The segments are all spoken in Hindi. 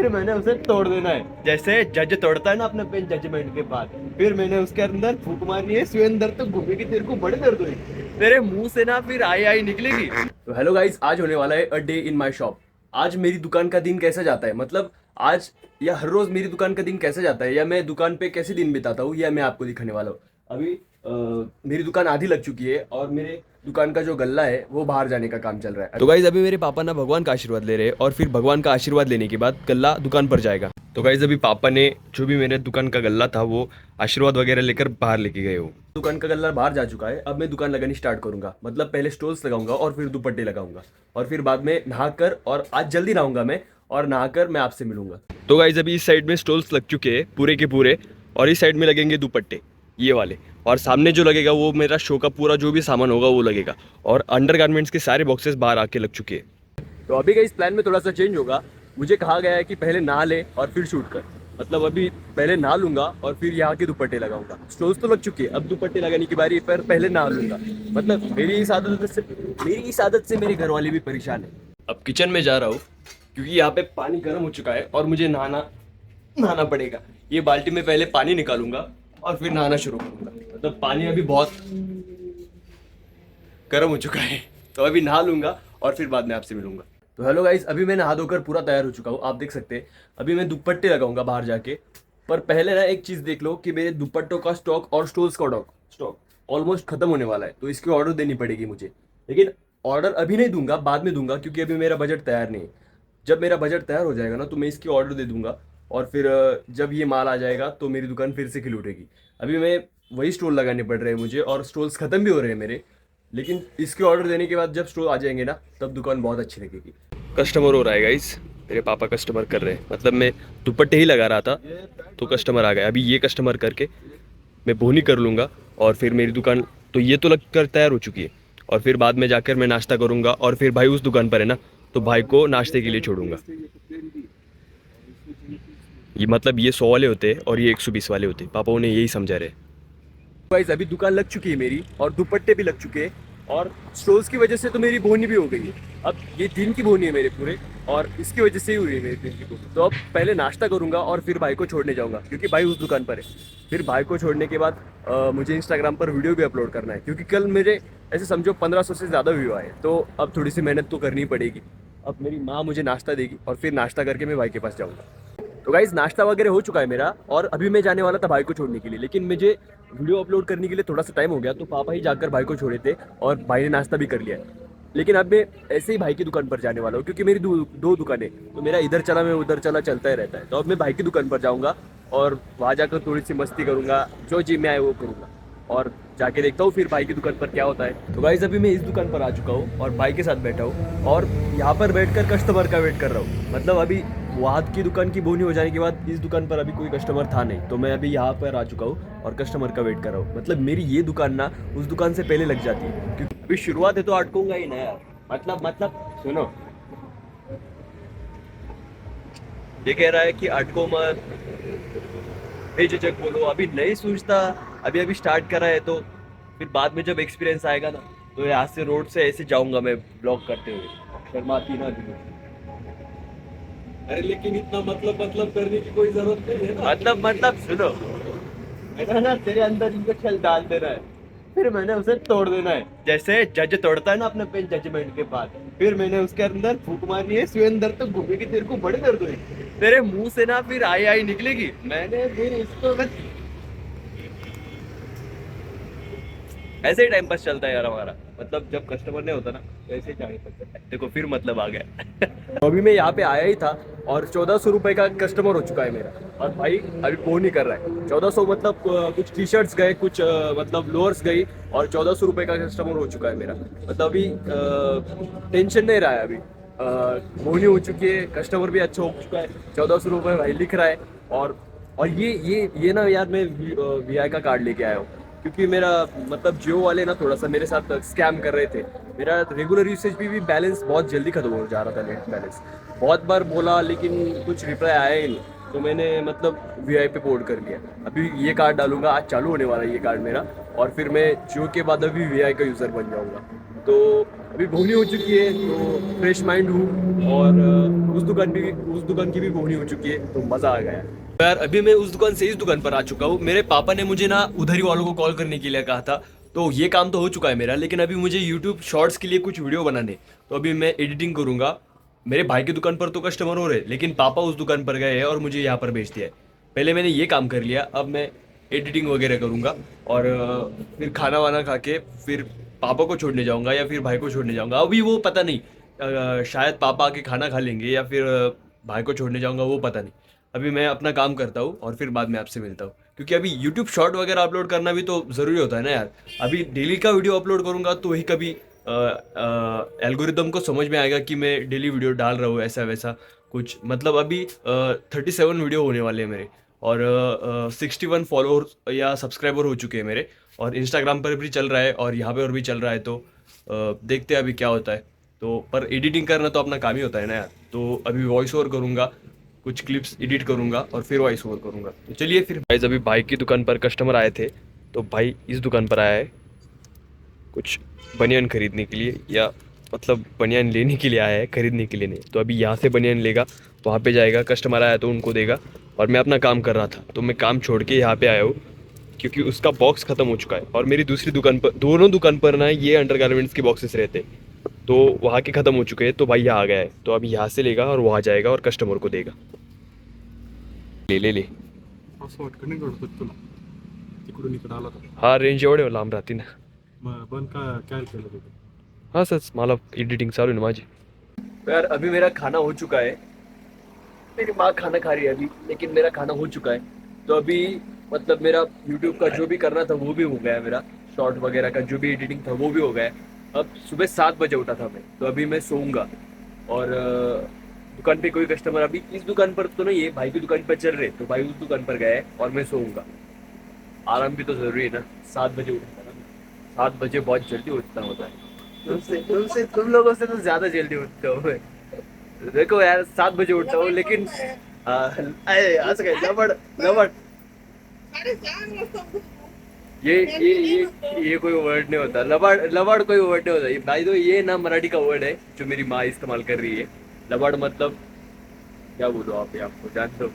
फिर मैंने उसे तोड़ देना है, जैसे जज तोड़ता है ना अपने पेन जजमेंट के बाद। फिर मैंने उसके अंदर फूंक मारनी है, सुई अंदर तो घूमेगी, तेरे को बड़े दर्द होगी, तेरे मुंह से ना फिर आई आई निकलेगी। तो हेलो गाइस, आज होने वाला है a day in my shop. आज मेरी दुकान का दिन कैसा जाता है, मतलब आज या हर रोज मेरी दुकान का दिन कैसे जाता है, या मैं दुकान पे कैसे दिन बिताता हूँ, या मैं आपको दिखाने वाला हूँ। अभी मेरी दुकान आधी लग चुकी है और मेरे दुकान का जो गल्ला है वो बाहर जाने का काम चल रहा है। तो गाइज अभी मेरे पापा ना भगवान का आशीर्वाद ले रहे हैं, और फिर भगवान का आशीर्वाद लेने के बाद गल्ला दुकान पर जाएगा। तो गाइज अभी पापा ने जो भी मेरे दुकान का गल्ला था वो आशीर्वाद वगैरह लेकर बाहर लेके गए हो। दुकान का गल्ला बाहर जा चुका है, अब मैं दुकान लगानी स्टार्ट करूंगा। मतलब पहले स्टॉल्स लगाऊंगा और फिर दुपट्टे लगाऊंगा, और फिर बाद में नहाकर, और आज जल्दी नहाऊंगा मैं, और नहाकर मैं आपसे मिलूंगा। तो गाइज अभी इस साइड में स्टॉल्स लग चुके हैं पूरे के पूरे, और इस साइड में लगेंगे दुपट्टे ये वाले, और सामने जो लगेगा वो मेरा शो का पूरा जो भी सामान होगा वो लगेगा, और अंडरगारमेंट्स के सारे बॉक्सेस बाहर आके लग चुके हैं। तो अभी का इस प्लान में थोड़ा सा चेंज होगा। मुझे कहा गया है कि पहले नहा ले और फिर शूट कर। मतलब अभी पहले नहा लूंगा और फिर यहाँ के दुपट्टे लगाऊंगा। स्टोल्स तो लग चुके हैं, अब दुपट्टे लगाने की बारी पर पहले नहा लूंगा। मतलब मेरी इस आदत से मेरे घर वाले भी परेशान है। अब किचन में जा रहा हूँ क्योंकि यहाँ पे पानी गर्म हो चुका है और मुझे नहाना पड़ेगा। ये बाल्टी में पहले पानी निकालूंगा और फिर नहाना शुरू करूंगा। मतलब पानी अभी बहुत गर्म हो चुका है, तो अभी नहा लूंगा और फिर बाद में आपसे मिलूंगा। तो हेलो गाइस, अभी मैं नहा धोकर पूरा तैयार हो चुका हूँ, आप देख सकते हैं। अभी मैं दुपट्टे लगाऊंगा बाहर जाके, पर पहले ना एक चीज देख लो कि मेरे दुपट्टों का स्टॉक और स्टोल्स का स्टॉक ऑलमोस्ट खत्म होने वाला है, तो इसकी ऑर्डर देनी पड़ेगी मुझे। लेकिन ऑर्डर अभी नहीं दूंगा, बाद में दूंगा, क्योंकि अभी मेरा बजट तैयार नहीं है। जब मेरा बजट तैयार हो जाएगा ना तो मैं इसकी ऑर्डर दे दूंगा, और फिर जब ये माल आ जाएगा तो मेरी दुकान फिर से खिल उठेगी। अभी मैं वही स्टॉल लगाने पड़ रहे हैं मुझे, और स्टॉल्स खत्म भी हो रहे हैं मेरे। लेकिन इसके ऑर्डर देने के बाद जब स्टॉल आ जाएंगे ना, तब दुकान बहुत अच्छी लगेगी। कस्टमर हो रहा है गाइस, मेरे पापा कस्टमर कर रहे हैं। मतलब मैं दुपट्टे ही लगा रहा था तो कस्टमर आ गया। अभी ये कस्टमर करके मैं बोनी कर लूँगा, और फिर मेरी दुकान तो ये तो लग कर तैयार हो चुकी है। और फिर बाद में जाकर मैं नाश्ता करूँगा, और फिर भाई उस दुकान पर है ना, तो भाई को नाश्ते के लिए छोड़ूंगा। ये मतलब ये 100 वाले होते हैं और ये 120 वाले होते हैं, पापा उन्हें यही समझा रहे। गाइस अभी दुकान लग चुकी है मेरी, और दुपट्टे भी लग चुके हैं, और स्टोर्स की वजह से तो मेरी बोनी भी हो गई है। अब ये दिन की बोनी है मेरे पूरे, और इसकी वजह से ही हुई है मेरी दिन की बोनी। तो अब पहले नाश्ता करूंगा और फिर भाई को छोड़ने जाऊंगा, क्योंकि भाई उस दुकान पर है। फिर भाई को छोड़ने के बाद मुझे इंस्टाग्राम पर वीडियो भी अपलोड करना है, क्योंकि कल मेरे ऐसे समझो 1500 से ज़्यादा व्यू आए। तो अब थोड़ी सी मेहनत तो करनी पड़ेगी। अब मेरी माँ मुझे नाश्ता देगी, और फिर नाश्ता करके मैं भाई के पास जाऊँगा। तो गाइज नाश्ता वगैरह हो चुका है मेरा, और अभी मैं जाने वाला था भाई को छोड़ने के लिए, लेकिन मुझे वीडियो अपलोड करने के लिए थोड़ा सा टाइम हो गया, तो पापा ही जाकर भाई को छोड़े थे, और भाई ने नाश्ता भी कर लिया है। लेकिन अब मैं ऐसे ही भाई की दुकान पर जाने वाला हूँ, क्योंकि मेरी दो दुकानें, तो मेरा इधर चला मैं उधर चला चलता ही रहता है। तो अब मैं भाई की दुकान पर जाऊँगा, और वहाँ जाकर थोड़ी सी मस्ती करूँगा, जो जिम में आए वो करूँगा, और जाके देखता हूँ फिर भाई की दुकान पर क्या होता है। तो गाइज अभी मैं इस दुकान पर आ चुका हूँ और भाई के साथ बैठा हूँ, और यहाँ पर बैठकर कस्टमर का वेट कर रहा हूँ। मतलब अभी वहाँ की दुकान की बोनी हो जाने के बाद इस दुकान पर अभी कोई कस्टमर था नहीं, तो मैं अभी यहाँ पर आ चुका हूँ और कस्टमर का वेट कर रहा हूँ। मतलब मेरी ये दुकान ना उस दुकान से पहले लग जाती है, क्योंकि अभी शुरुआत है तो अटकूंगा ही ना यार। मतलब सुनो, ये कह रहा है कि अटको मत, बेझिझक बोलो, अभी नहीं सूझता, अभी स्टार्ट करा है। तो फिर बाद में जब एक्सपीरियंस आएगा ना, तो यहाँ से रोड से ऐसे जाऊंगा मैं ब्लॉक करते हुए, शर्माती ना दिलो। अरे लेकिन इतना मतलब करने की कोई जरूरत नहीं है ना। मतलब सुनो, मैंने ना तेरे अंदर इंजेक्शन डाल देना है, फिर मैंने उसे तोड़ देना है, जैसे जज तोड़ता है ना अपने पेन जजमेंट के बाद। फिर मैंने उसके अंदर फूंक मारनी है, सुई अंदर तो घूमेगी, तेरे को बड़े दर्द होगी, तेरे मुंह से ना फिर आई आई निकलेगी। मैंने फिर इसको ऐसे ही टाइम पास चलता है यार हमारा। मतलब जब कस्टमर नहीं होता ना, तो ऐसे ही टाइम पास चलता है। देखो फिर मतलब आ गया। तो अभी मैं यहाँ पे आया ही था, और 1400 रुपये का कस्टमर हो चुका है मेरा, और भाई अभी फोन नहीं कर रहा है। 1400 मतलब कुछ टी शर्ट्स गए, कुछ मतलब लोअर्स गई, और 1400 रुपये का कस्टमर हो चुका है मेरा। मतलब अभी टेंशन नहीं रहा है। अभी बोनी हो चुकी है, कस्टमर भी अच्छा हो चुका है, 1400 रुपये भाई लिख रहा है। और ये ना यार, मैं VI का कार्ड लेके आया हूँ, क्योंकि मेरा मतलब जियो वाले ना थोड़ा सा मेरे साथ स्कैम कर रहे थे। मेरा रेगुलर यूसेज भी बैलेंस बहुत जल्दी खत्म हो जा रहा था, नेट बैलेंस। बहुत बार बोला लेकिन कुछ रिप्लाई आया ही नहीं, तो मैंने मतलब VI पे पोर्ट कर लिया। अभी ये कार्ड डालूंगा, आज चालू होने वाला है ये कार्ड मेरा, और फिर मैं जियो के बाद अभी VI का यूज़र बन जाऊँगा। तो अभी बोहनी हो चुकी है तो फ्रेश माइंड हूँ, और उस दुकान की भी बोहनी हो चुकी है तो मज़ा आ गया। तो यार अभी मैं उस दुकान से इस दुकान पर आ चुका हूँ। मेरे पापा ने मुझे ना उधर ही वालों को कॉल करने के लिए कहा था, तो ये काम तो हो चुका है मेरा, लेकिन अभी मुझे यूट्यूब शॉर्ट्स के लिए कुछ वीडियो बनाने, तो अभी मैं एडिटिंग करूंगा। मेरे भाई की दुकान पर तो कस्टमर हो रहे, लेकिन पापा उस दुकान पर गए हैं और मुझे यहाँ पर भेज दिया है। पहले मैंने ये काम कर लिया, अब मैं एडिटिंग वगैरह करूंगा, और फिर खाना वाना खा के फिर पापा को छोड़ने जाऊंगा या फिर भाई को छोड़ने जाऊंगा। अभी वो पता नहीं, शायद पापा आके खाना खा लेंगे या फिर भाई को छोड़ने जाऊंगा, वो पता नहीं। अभी मैं अपना काम करता हूँ और फिर बाद में आपसे मिलता हूँ, क्योंकि अभी यूट्यूब शॉर्ट वगैरह अपलोड करना भी तो ज़रूरी होता है ना यार। अभी डेली का वीडियो अपलोड करूँगा तो वही कभी एल्गोरिदम को समझ में आएगा कि मैं डेली वीडियो डाल रहा हूँ, ऐसा वैसा कुछ। मतलब अभी 37 वीडियो होने वाले हैं मेरे, और 61 फॉलोअर या सब्सक्राइबर हो चुके हैं मेरे, और इंस्टाग्राम पर भी चल रहा है और यहाँ पे और भी चल रहा है। तो देखते हैं अभी क्या होता है। तो पर एडिटिंग करना तो अपना काम ही होता है ना यार। तो अभी वॉइस ओवर करूँगा, कुछ क्लिप्स एडिट करूँगा और फिर वॉइस ओवर करूँगा। तो चलिए फिर गाइस, अभी भाई की दुकान पर कस्टमर आए थे, तो भाई इस दुकान पर आया है कुछ बनियान खरीदने के लिए, या मतलब बनियान लेने के लिए आया है, खरीदने के लिए नहीं। तो अभी यहाँ से बनियान लेगा, वहाँ पे जाएगा, कस्टमर आया तो उनको देगा, और मैं अपना काम कर रहा था तो मैं काम छोड़ के यहाँ पे आया हूँ, क्योंकि उसका बॉक्स ख़त्म हो चुका है। और मेरी दूसरी दुकान पर, दोनों दुकान पर ना ये अंडरगारमेंट्स के बॉक्सेस रहते हैं, तो वहाँ के ख़त्म हो चुके हैं, तो भाई यहाँ आ गया है, तो अभी यहाँ से लेगा और वहाँ जाएगा और कस्टमर को देगा। ले ले ले। असं वाटतं नाही घडत तुला तिकडून इकडे आला तर हाँ, रेंज एवढे लांब राहते ना। मग बंद काय केलं तिथे हाँ सच, मला एडिटिंग चालू है ना माझी। तो यार अभी मेरा खाना हो चुका है, मेरी माँ खाना खा रही है अभी, लेकिन मेरा खाना हो चुका है। तो अभी मतलब मेरा यूट्यूब का जो भी करना था वो भी हो गया है, मेरा शॉर्ट वगैरह का जो भी एडिटिंग था वो भी हो गया है। अब सुबह 7 बजे उठा था मैं, तो अभी मैं सोऊंगा। और दुकान पे कोई कस्टमर, अभी इस दुकान पर तो नहीं है, भाई की दुकान पर चल रहे, तो भाई उस दुकान पर गया है और मैं सोऊंगा। आराम भी तो जरूरी है ना। 7 बजे उठता ना, 7 बजे बहुत जल्दी उठना होता है। तुम लोगों से तो ज्यादा जल्दी उठता हूँ मैं। देखो यार, 7 बजे उठता हूँ, लेकिन असं काय लबड लबड, ये कोई वर्ड नहीं होता। लबाड़ लबाड़ कोई वर्ड नहीं होता भाई। तो ये ना मराठी का वर्ड है जो मेरी माँ इस्तेमाल कर रही है। लबाड़ मतलब क्या बोलो आप, ये आपको जानते हो।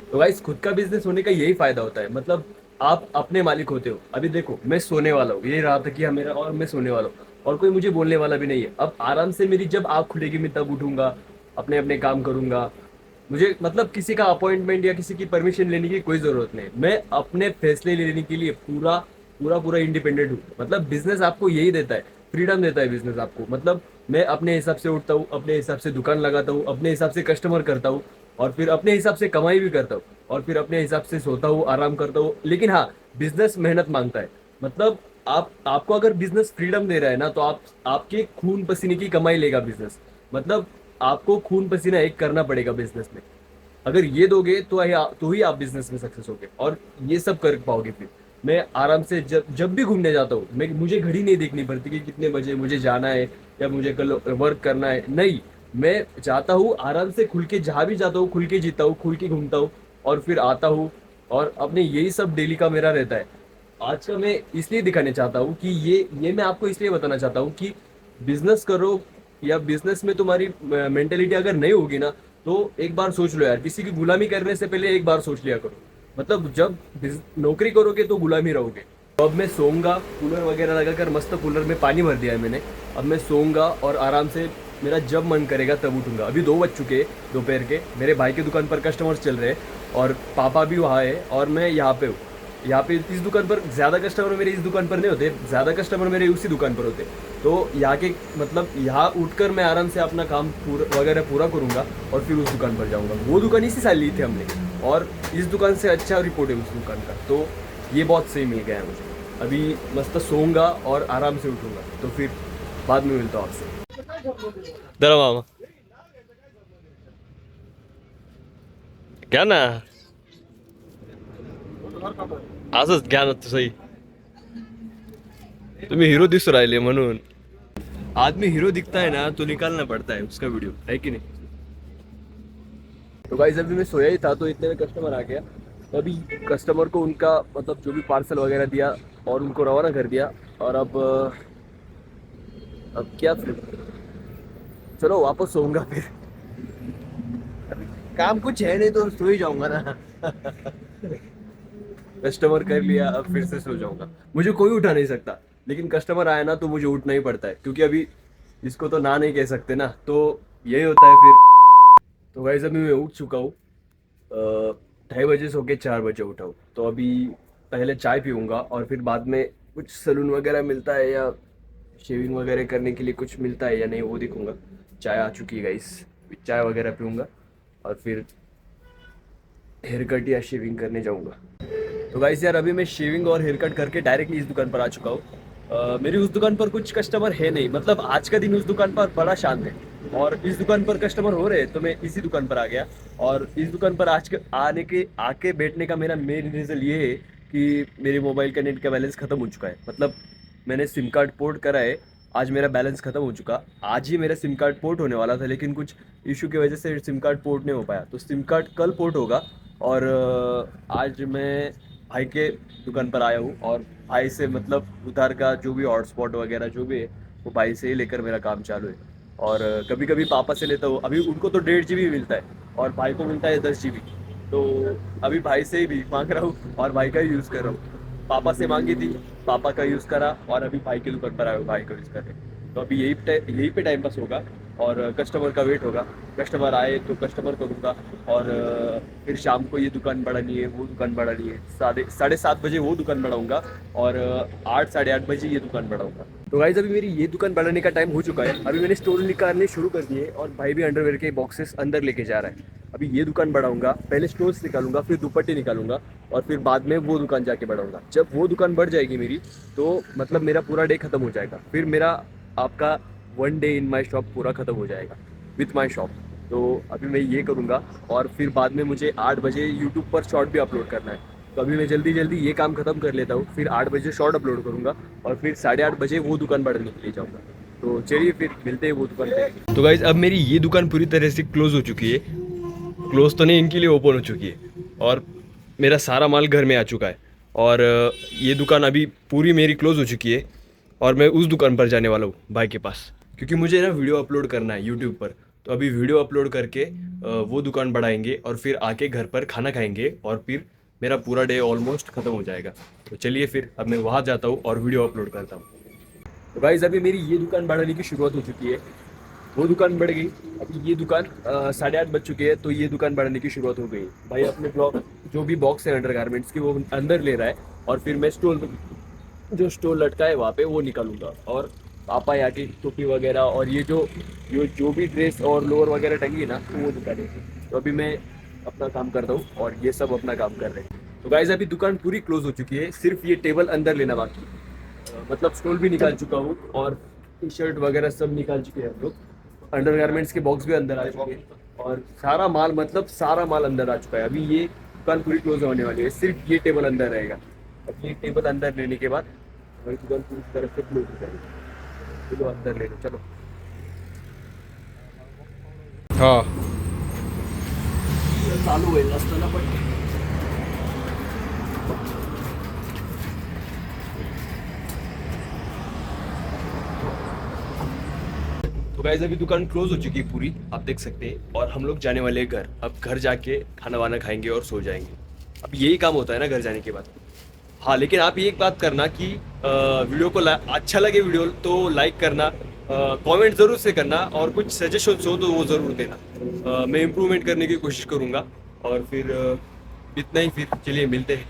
तो गाइस, खुद का बिजनेस होने का यही फायदा होता है, मतलब आप अपने मालिक होते हो। अभी देखो मैं सोने वाला हूँ, ये रहा था कि हाँ मेरा, और मैं सोने वाला हूँ और कोई मुझे बोलने वाला भी नहीं है। अब आराम से मेरी जब आँख खुलेगी मैं तब उठूंगा, अपने अपने काम करूंगा। मुझे मतलब किसी का अपॉइंटमेंट या किसी की परमिशन लेने की कोई जरूरत नहीं। मैं अपने फैसले लेने के लिए पूरा पूरा पूरा इंडिपेंडेंट हूँ। मतलब बिजनेस आपको यही देता है, फ्रीडम देता है बिजनेस आपको। मतलब मैं अपने हिसाब से उठता हूँ, अपने हिसाब से दुकान लगाता हूँ, अपने हिसाब से कस्टमर करता हूँ, और फिर अपने हिसाब से कमाई भी करता हूँ, और फिर अपने हिसाब से सोता हूँ, आराम करता हूँ। लेकिन हाँ, बिजनेस मेहनत मांगता है। मतलब आपको अगर बिजनेस फ्रीडम दे रहा है ना, तो आपके खून पसीने की कमाई लेगा बिजनेस। मतलब आपको खून पसीना एक करना पड़ेगा बिजनेस में। अगर ये दोगे तो ही आप बिजनेस में सक्सेस होगे और ये सब कर पाओगे। फिर मैं आराम से जब जब भी घूमने जाता हूँ, मैं मुझे घड़ी नहीं देखनी पड़ती कि कितने बजे मुझे जाना है या मुझे कल वर्क करना है। नहीं, मैं जाता हूँ आराम से, खुल के जहाँ भी जाता हूँ खुल के जीता हूँ, खुल के घूमता हूँ, और फिर आता हूँ। और अपने यही सब डेली का मेरा रहता है। आज का मैं इसलिए दिखाने चाहता हूँ कि ये मैं आपको इसलिए बताना चाहता हूँ कि बिजनेस करो, या बिजनेस में तुम्हारी मेंटेलिटी अगर नहीं होगी ना, तो एक बार सोच लो यार, किसी की गुलामी करने से पहले एक बार सोच लिया करो। मतलब जब नौकरी करोगे तो गुलाम ही रहोगे। तो अब मैं सोऊंगा, कूलर वगैरह लगाकर मस्त, कूलर में पानी भर दिया है मैंने। अब मैं सोऊंगा और आराम से मेरा जब मन करेगा तब उठूंगा। अभी 2 बज चुके हैं दोपहर के, मेरे भाई की दुकान पर कस्टमर्स चल रहे हैं और पापा भी वहाँ है और मैं यहाँ पे हूँ। यहाँ पे इस दुकान पर ज़्यादा कस्टमर मेरे इस दुकान पर नहीं होते, ज़्यादा कस्टमर मेरे उसी दुकान पर होते। तो यहाँ के मतलब यहाँ उठकर मैं आराम से अपना काम वगैरह पूरा करूँगा और फिर उस दुकान पर जाऊँगा। वो दुकान इसी साल ली थी हमने, और इस दुकान से अच्छा रिपोर्ट है उस दुकान का, तो ये बहुत सही मिल गया है मुझे। अभी मस्त सोऊंगा और आराम से उठूँगा, तो फिर बाद में मिलता हूँ आपसे। दरा मामा क्या ना, असंच घ्या ना तसंही, तुम्ही हीरो दिसू राहिले म्हणून। आदमी हीरो दिखता है ना तो निकालना पड़ता है उसका वीडियो, है कि नहीं। तो गाइस, अभी मैं सोया ही था तो इतने में कस्टमर आ गया। तो अभी कस्टमर को उनका मतलब जो भी पार्सल वगैरह दिया और उनको रवाना कर दिया। और अब अब क्या फिर, चलो वापस सोऊंगा फिर, अभी काम कुछ है नहीं तो सो ही जाऊंगा ना। कस्टमर कर लिया, अब फिर से सो जाऊंगा। मुझे कोई उठा नहीं सकता, लेकिन कस्टमर आया ना तो मुझे उठना ही पड़ता है, क्योंकि अभी इसको तो ना नहीं कह सकते ना, तो यही होता है फिर। तो गाइस अभी मैं उठ चुका हूँ, 2:30 सो के 4 बजे उठा हूँ। तो अभी पहले चाय पीऊँगा और फिर बाद में कुछ सलून वगैरह मिलता है या शेविंग वगैरह करने के लिए कुछ मिलता है या नहीं वो देखूंगा। चाय आ चुकी है गाइस, चाय वगैरह पीऊँगा और फिर हेयर कट या शेविंग करने जाऊँगा। तो गाइस यार अभी मैं शेविंग और हेयर कट करके डायरेक्टली इस दुकान पर आ चुका हूँ। मेरी उस दुकान पर कुछ कस्टमर है नहीं, मतलब आज का दिन उस दुकान पर बड़ा शांत है और इस दुकान पर कस्टमर हो रहे हैं, तो मैं इसी दुकान पर आ गया। और इस दुकान पर आज के आके बैठने का मेरा मेन रीज़न ये है कि मेरे मोबाइल का नेट का बैलेंस ख़त्म हो चुका है। मतलब मैंने सिम कार्ड पोर्ट करा है, आज मेरा बैलेंस ख़त्म हो चुका। आज ही मेरा सिम कार्ड पोर्ट होने वाला था, लेकिन कुछ इशू की वजह से सिम कार्ड पोर्ट नहीं हो पाया, तो सिम कार्ड कल पोर्ट होगा। और आज मैं भाई के दुकान पर आया हूँ और भाई से मतलब उधार का जो भी हॉटस्पॉट वगैरह जो भी है वो भाई से ही लेकर मेरा काम चालू है। और कभी कभी पापा से लेता हूँ, अभी उनको तो 1.5 GB मिलता है और भाई को मिलता है 10 GB। तो अभी भाई से ही भी मांग रहा हूँ और भाई का ही यूज़ कर रहा हूँ। पापा से मांगी थी, पापा का यूज़ करा और अभी भाई की दुकान पर आया हूँ भाई का यूज़ कर रहे। तो अभी यही पे टाइम पास होगा और कस्टमर का वेट होगा। कस्टमर आए तो कस्टमर करूँगा और फिर शाम को ये दुकान बढ़ानी है, वो दुकान बढ़ानी है। 7:30 बजे वो दुकान बढ़ाऊँगा और 8 साढ़े 8 बजे ये दुकान बढ़ाऊँगा। तो गाइस अभी मेरी ये दुकान बढ़ाने का टाइम हो चुका है। अभी मैंने स्टोर निकालने शुरू कर दिए और भाई भी अंडरवेयर के बॉक्सेस अंदर लेके जा रहा है। अभी ये दुकान बढ़ाऊंगा, पहले स्टोर्स निकालूंगा, फिर दुपट्टे निकालूंगा और फिर बाद में वो दुकान जाके बढ़ाऊंगा। जब वो दुकान बढ़ जाएगी मेरी, तो मतलब मेरा पूरा डे खत्म हो जाएगा। फिर मेरा आपका 1 डे इन माई शॉप पूरा खत्म हो जाएगा विथ माई शॉप। तो अभी मैं ये करूँगा और फिर बाद में मुझे 8 बजे यूट्यूब पर शॉर्ट भी अपलोड करना है। तो अभी मैं जल्दी जल्दी ये काम खत्म कर लेता हूँ, फिर 8 बजे शॉर्ट अपलोड करूँगा और फिर 8:30 बजे वो दुकान बढ़ाने के लिए जाऊँगा। तो चलिए फिर मिलते हैं वो दुकान पे। तो गाइज अब मेरी ये दुकान पूरी तरह से क्लोज हो चुकी है, क्लोज तो नहीं, इनके लिए ओपन हो चुकी है और मेरा सारा माल घर में आ चुका है। और ये दुकान अभी पूरी मेरी क्लोज हो चुकी है और मैं उस दुकान पर जाने वाला हूँ भाई के पास, क्योंकि मुझे ना वीडियो अपलोड करना है यूट्यूब पर। तो अभी वीडियो अपलोड करके वो दुकान बढ़ाएंगे और फिर आके घर पर खाना खाएंगे और फिर मेरा पूरा डे ऑलमोस्ट ख़त्म हो जाएगा। तो चलिए फिर अब मैं वहाँ जाता हूँ और वीडियो अपलोड करता हूँ। तो गाइस अभी मेरी ये दुकान बढ़ाने की शुरुआत हो चुकी है, वो दुकान बढ़ गई। अभी ये दुकान 8:30 बज चुके हैं, तो ये दुकान बढ़ाने की शुरुआत हो गई। भाई अपने ब्लॉक जो भी बॉक्स है अंडर गारमेंट्स की वो अंदर ले रहा है और फिर मैं जो स्टोर लटका है वहाँ पे वो निकालूंगा। और पापा यहाँ की टोपी वगैरह और ये जो भी ड्रेस और लोअर वगैरह टंगी है ना, तो वो निकालेंगे। तो अभी मैं अपना काम करता हूँ और ये सब अपना काम कर रहे हैं। तो गाइस अभी दुकान पूरी क्लोज हो चुकी है, सिर्फ ये टेबल अंदर लेना बाकी है। मतलब स्टोल भी निकाल चुका हूँ और टी शर्ट वगैरह सब निकाल चुके हैं हम लोग। अंडर गारमेंट्स के बॉक्स भी अंदर आ चुके हैं और सारा माल, मतलब सारा माल अंदर आ चुका है। अभी ये दुकान पूरी क्लोज होने वाली है, सिर्फ ये टेबल अंदर रहेगा। अब ये टेबल अंदर लेने के बाद वही दुकान पूरी तरह से क्लोज हो जाएगी। चलो अंदर ले लो, चलो। हाँ चालू है असताना पण तो गाइस अभी दुकान क्लोज हो चुकी है पूरी, आप देख सकते हैं। और हम लोग जाने वाले हैं घर। अब घर जाके खाना वाना खाएंगे और सो जाएंगे। अब यही काम होता है ना घर जाने के बाद। हाँ लेकिन आप ये एक बात करना कि वीडियो को अच्छा लगे वीडियो तो लाइक करना, कमेंट ज़रूर से करना और कुछ सजेशंस हो तो वो ज़रूर देना। मैं इम्प्रूवमेंट करने की कोशिश करूँगा। और फिर इतना ही, फिर चलिए मिलते हैं।